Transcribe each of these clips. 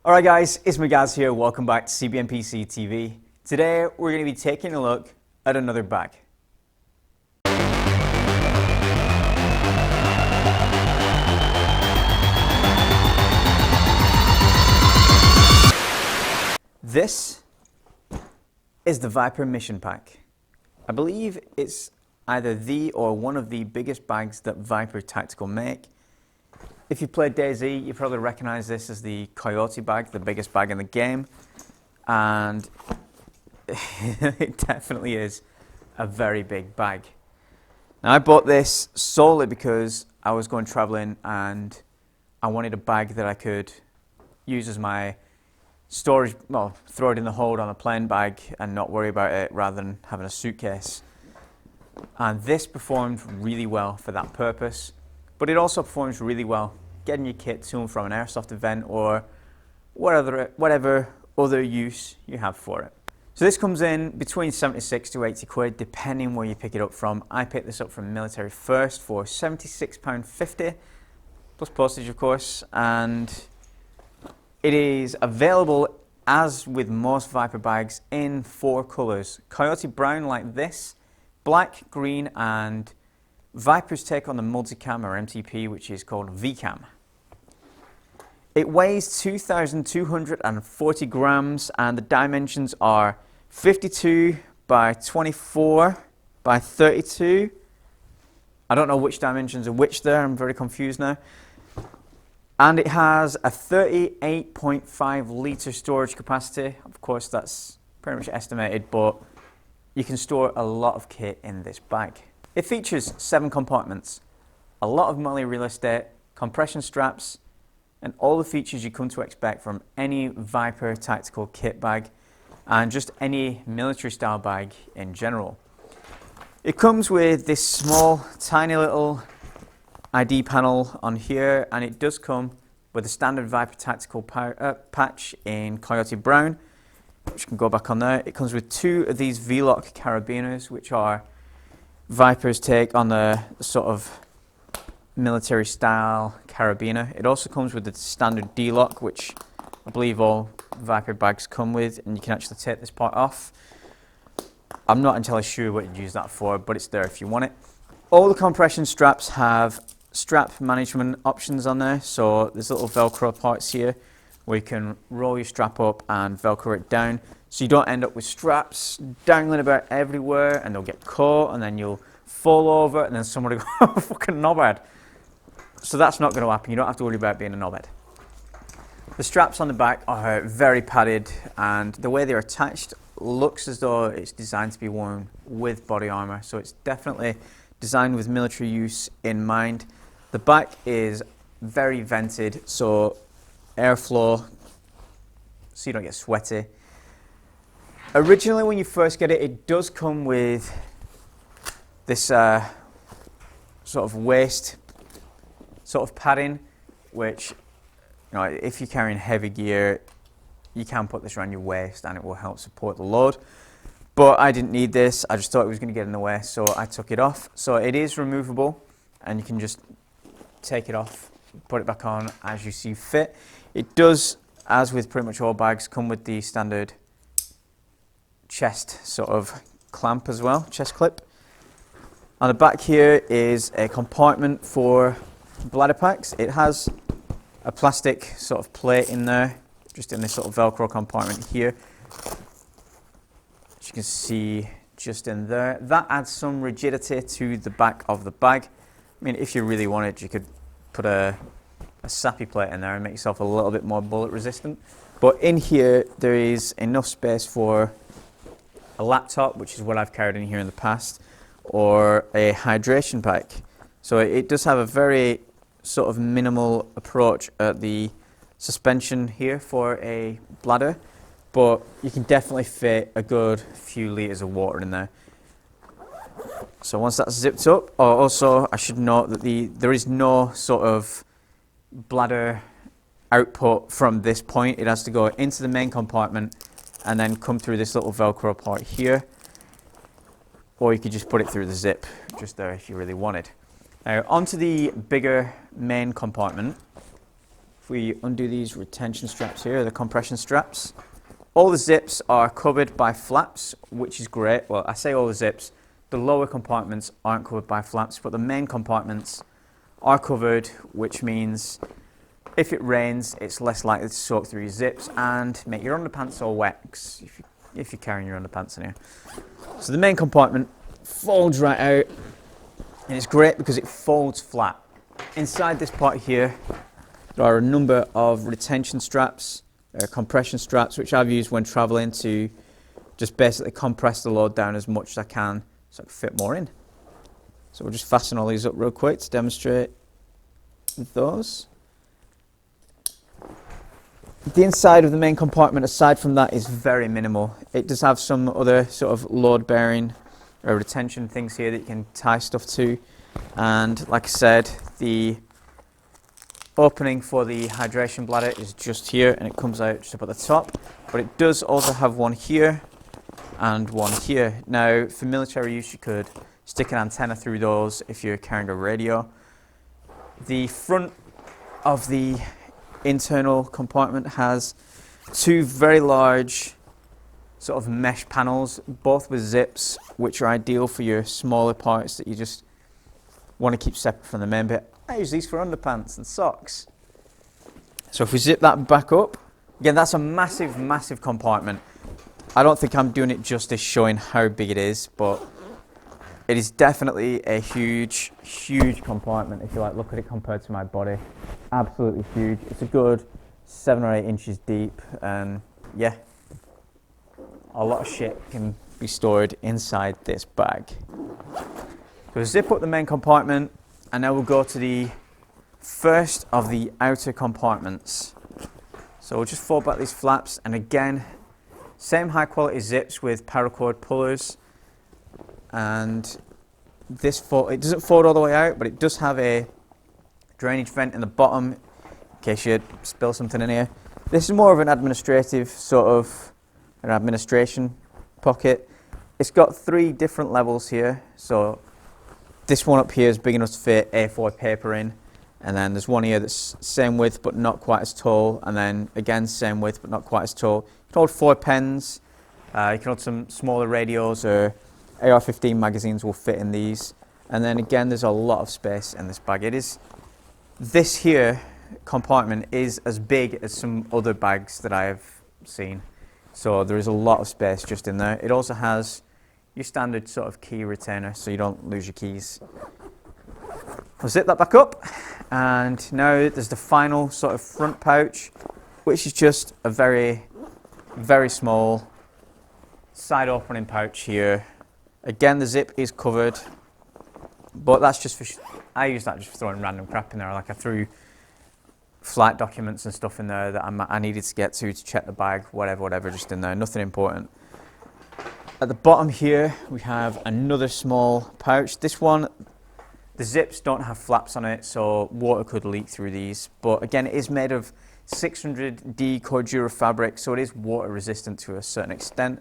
Alright guys, it's Gaz here, welcome back to CBNPC TV. Today we're going to be taking a look at another bag. This is the Viper Mission Pack. I believe it's either the or one of the biggest bags that Viper Tactical make. If you played DayZ, you probably recognize this as the Coyote bag, the biggest bag in the game. And it definitely is a very big bag. Now I bought this solely because I was going traveling and I wanted a bag that I could use as my storage, well, throw it in the hold on a plane bag and not worry about it rather than having a suitcase. And this performed really well for that purpose, but it also performs really well getting your kit to and from an airsoft event or whatever other use you have for it. So this comes in between 76 to 80 quid depending where you pick it up from. I picked this up from Military First for £76.50 plus postage of course, and it is available, as with most Viper bags, in 4 colours. Coyote brown like this, black, green, and Viper's take on the multicam or MTP, which is called VCAM. It weighs 2,240 grams and the dimensions are 52 by 24 by 32. I don't know which dimensions are which there, I'm very confused now. And it has a 38.5 litre storage capacity. Of course, that's pretty much estimated, but you can store a lot of kit in this bag. It features 7 compartments, a lot of melee real estate, compression straps, and all the features you come to expect from any Viper tactical kit bag and just any military style bag in general. It comes with this small, tiny little ID panel on here, and it does come with a standard Viper tactical patch in Coyote brown, which can go back on there. It comes with 2 of these V-lock carabiners, which are Viper's take on the sort of military style carabiner. It also comes with the standard D-lock, which I believe all Viper bags come with, and you can actually take this part off. I'm not entirely sure what you'd use that for, but it's there if you want it. All the compression straps have strap management options on there, so there's little Velcro parts here where you can roll your strap up and Velcro it down, so you don't end up with straps dangling about everywhere and they'll get caught and then you'll fall over and then somebody will go, fucking knobhead. So that's not going to happen. You don't have to worry about being a knobhead. The straps on the back are very padded, and the way they're attached looks as though it's designed to be worn with body armor, so it's definitely designed with military use in mind. The back is very vented, so airflow, so you don't get sweaty. Originally, when you first get it, it does come with this sort of waist sort of padding, which, you know, if you're carrying heavy gear, you can put this around your waist and it will help support the load. But I didn't need this, I just thought it was going to get in the way, so I took it off. So it is removable and you can just take it off, put it back on as you see fit. It does, as with pretty much all bags, come with the standard chest sort of clamp as well, chest clip. On the back here is a compartment for bladder packs. It has a plastic sort of plate in there, just in this sort of Velcro compartment here. As you can see just in there. That adds some rigidity to the back of the bag. I mean, if you really wanted, you could put a sappy plate in there and make yourself a little bit more bullet resistant. But in here, there is enough space for a laptop, which is what I've carried in here in the past, or a hydration pack. So it does have a very sort of minimal approach at the suspension here for a bladder, but you can definitely fit a good few litres of water in there. So once that's zipped up, also I should note that there is no sort of bladder output from this point. It has to go into the main compartment and then come through this little Velcro part here, or you could just put it through the zip just there if you really wanted. Now onto the bigger main compartment. If we undo these retention straps here, the compression straps, all the zips are covered by flaps, which is great. Well, I say all the zips, the lower compartments aren't covered by flaps, but the main compartments are covered, which means if it rains, it's less likely to soak through your zips and make your underpants all wet, if you're carrying your underpants in here. So the main compartment folds right out, and it's great because it folds flat. Inside this part here, there are a number of retention straps, compression straps, which I've used when traveling to just basically compress the load down as much as I can so I can fit more in. So we'll just fasten all these up real quick to demonstrate those. The inside of the main compartment, aside from that, is very minimal. It does have some other sort of load-bearing or retention things here that you can tie stuff to. And like I said, the opening for the hydration bladder is just here, and it comes out just up at the top. But it does also have one here and one here. Now, for military use, you could stick an antenna through those if you're carrying a radio. The front of the internal compartment has two very large sort of mesh panels, both with zips, which are ideal for your smaller parts that you just want to keep separate from the main bit. I use these for underpants and socks. So if we zip that back up, again, that's a massive, massive compartment. I don't think I'm doing it justice showing how big it is, but it is definitely a huge, huge compartment if you like look at it compared to my body. Absolutely huge. It's a good 7 or 8 inches deep, and yeah, a lot of shit can be stored inside this bag. So zip up the main compartment, and now we'll go to the first of the outer compartments. So we'll just fold back these flaps, and again, same high quality zips with paracord pullers. And this it doesn't fold all the way out, but it does have a drainage vent in the bottom in case you spill something in here. This is more of an administrative sort of an administration pocket. It's got 3 different levels here. So this one up here is big enough to fit A4 paper in, and then there's one here that's same width but not quite as tall, and then again same width but not quite as tall. You can hold 4 pens, you can hold some smaller radios, or AR-15 magazines will fit in these. And then again, there's a lot of space in this bag. This here compartment is as big as some other bags that I've seen. So there is a lot of space just in there. It also has your standard sort of key retainer so you don't lose your keys. I'll zip that back up, and now there's the final sort of front pouch, which is just a very, very small side opening pouch here. Again, the zip is covered, but that's just for, I use that just for throwing random crap in there. Like I threw flight documents and stuff in there that I needed to get to check the bag, whatever, just in there, nothing important. At the bottom here, we have another small pouch. This one, the zips don't have flaps on it, so water could leak through these. But again, it is made of 600D Cordura fabric, so it is water resistant to a certain extent.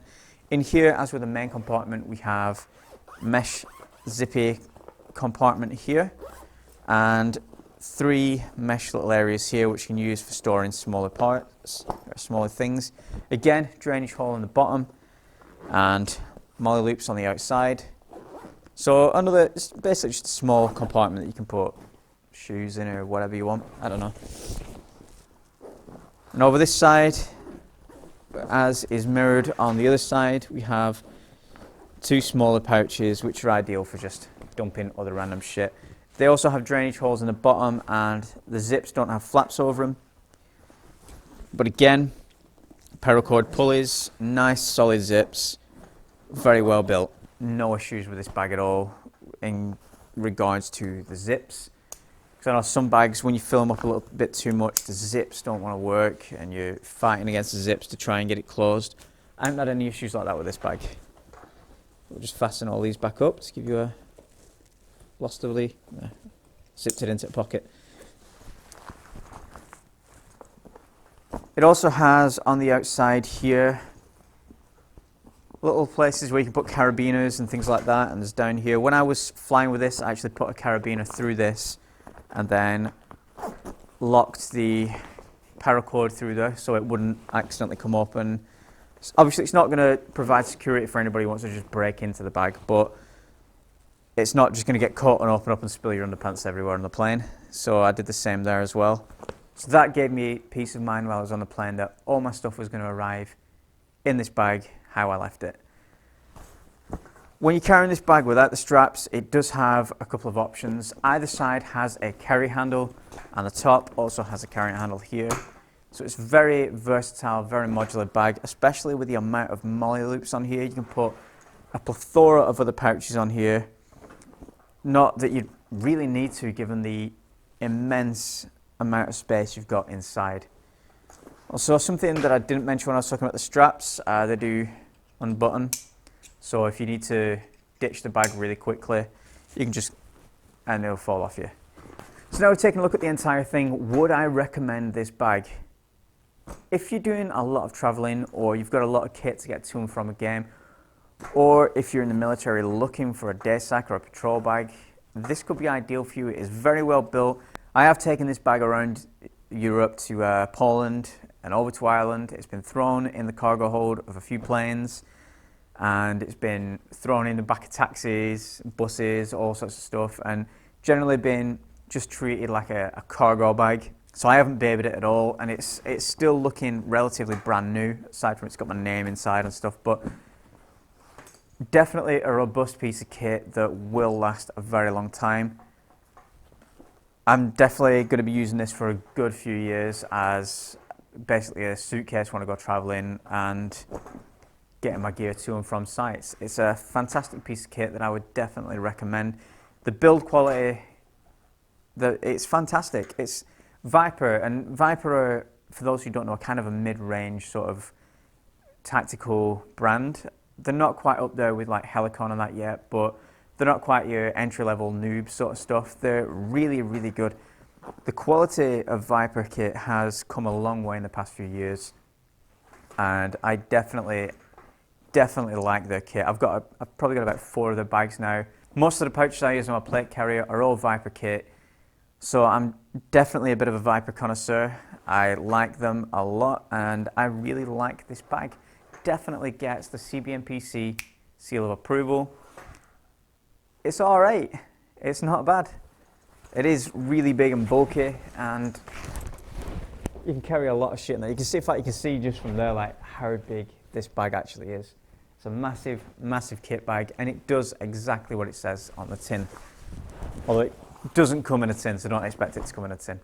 In here, as with the main compartment, we have mesh zippy compartment here, and 3 mesh little areas here which you can use for storing smaller parts or smaller things. Again, drainage hole in the bottom and molly loops on the outside. So another, it's basically just a small compartment that you can put shoes in or whatever you want, I don't know. And over this side, as is mirrored on the other side, we have 2 smaller pouches which are ideal for just dumping other random shit. They also have drainage holes in the bottom, and the zips don't have flaps over them. But again, paracord pulleys, nice solid zips, very well built. No issues with this bag at all in regards to the zips. Because I know some bags, when you fill them up a little bit too much, the zips don't want to work and you're fighting against the zips to try and get it closed. I haven't had any issues like that with this bag. We'll just fasten all these back up to give you a losterly, zipped it into the pocket. It also has on the outside here little places where you can put carabiners and things like that, and there's down here. When I was flying with this, I actually put a carabiner through this and then locked the paracord through there so it wouldn't accidentally come up. And obviously it's not going to provide security for anybody who wants to just break into the bag, but it's not just going to get caught and open up and spill your underpants everywhere on the plane. So I did the same there as well. So that gave me peace of mind while I was on the plane that all my stuff was going to arrive in this bag how I left it. When you're carrying this bag without the straps, it does have a couple of options. Either side has a carry handle, and the top also has a carrying handle here. So it's very versatile, very modular bag, especially with the amount of molly loops on here. You can put a plethora of other pouches on here. Not that you really need to, given the immense amount of space you've got inside. Also, something that I didn't mention when I was talking about the straps, they do unbutton. So if you need to ditch the bag really quickly, you can just, and it'll fall off you. So now we're taking a look at the entire thing. Would I recommend this bag? If you're doing a lot of traveling, or you've got a lot of kit to get to and from a game, or if you're in the military looking for a day sack or a patrol bag, this could be ideal for you. It is very well built. I have taken this bag around Europe to Poland and over to Ireland. It's been thrown in the cargo hold of a few planes, and it's been thrown in the back of taxis, buses, all sorts of stuff, and generally been just treated like a cargo bag. So I haven't babied it at all, and it's still looking relatively brand new, aside from it's got my name inside and stuff, but definitely a robust piece of kit that will last a very long time. I'm definitely going to be using this for a good few years as basically a suitcase when I go traveling and getting my gear to and from sites. It's a fantastic piece of kit that I would definitely recommend. The build quality, it's fantastic. It's Viper, and Viper are, for those who don't know, kind of a mid-range sort of tactical brand. They're not quite up there with like Helicon and that yet, but they're not quite your entry-level noob sort of stuff. They're really, really good. The quality of Viper kit has come a long way in the past few years, and I definitely like their kit. I've probably got about 4 of their bags now. Most of the pouches I use on my plate carrier are all Viper kit, so I'm definitely a bit of a Viper connoisseur. I like them a lot, and I really like this bag. Definitely gets the CBNPC seal of approval. It's alright, it's not bad. It is really big and bulky, and you can carry a lot of shit in there. You can see, in fact, you can see just from there like how big this bag actually is. It's a massive, massive kit bag, and it does exactly what it says on the tin. Although it doesn't come in a tin, so don't expect it to come in a tin.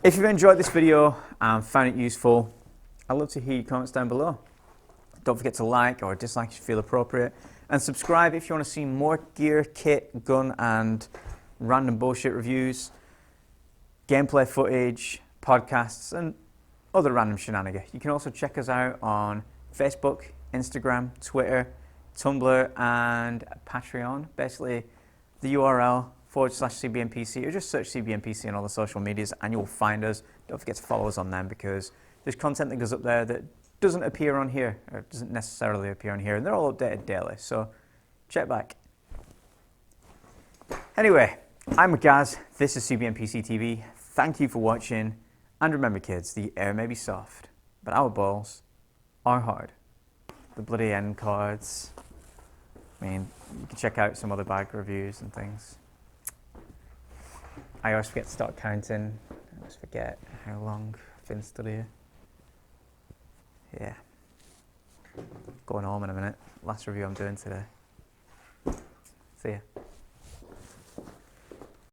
If you've enjoyed this video and found it useful, I'd love to hear your comments down below. Don't forget to like or dislike if you feel appropriate, and subscribe if you want to see more gear, kit, gun, and random bullshit reviews, gameplay footage, podcasts, and other random shenanigans. You can also check us out on Facebook, Instagram, Twitter, Tumblr, and Patreon. Basically, the URL /CBNPC, or just search CBNPC on all the social medias and you'll find us. Don't forget to follow us on them, because there's content that goes up there that doesn't appear on here, or doesn't necessarily appear on here, and they're all updated daily, so check back. Anyway, I'm Gaz, this is CBNPC TV, thank you for watching, and remember kids, the air may be soft, but our balls are hard. The bloody end cards, I mean, you can check out some other bag reviews and things. I always forget to start counting, I always forget how long I've been stood here. Yeah, going home in a minute. Last review I'm doing today. See ya.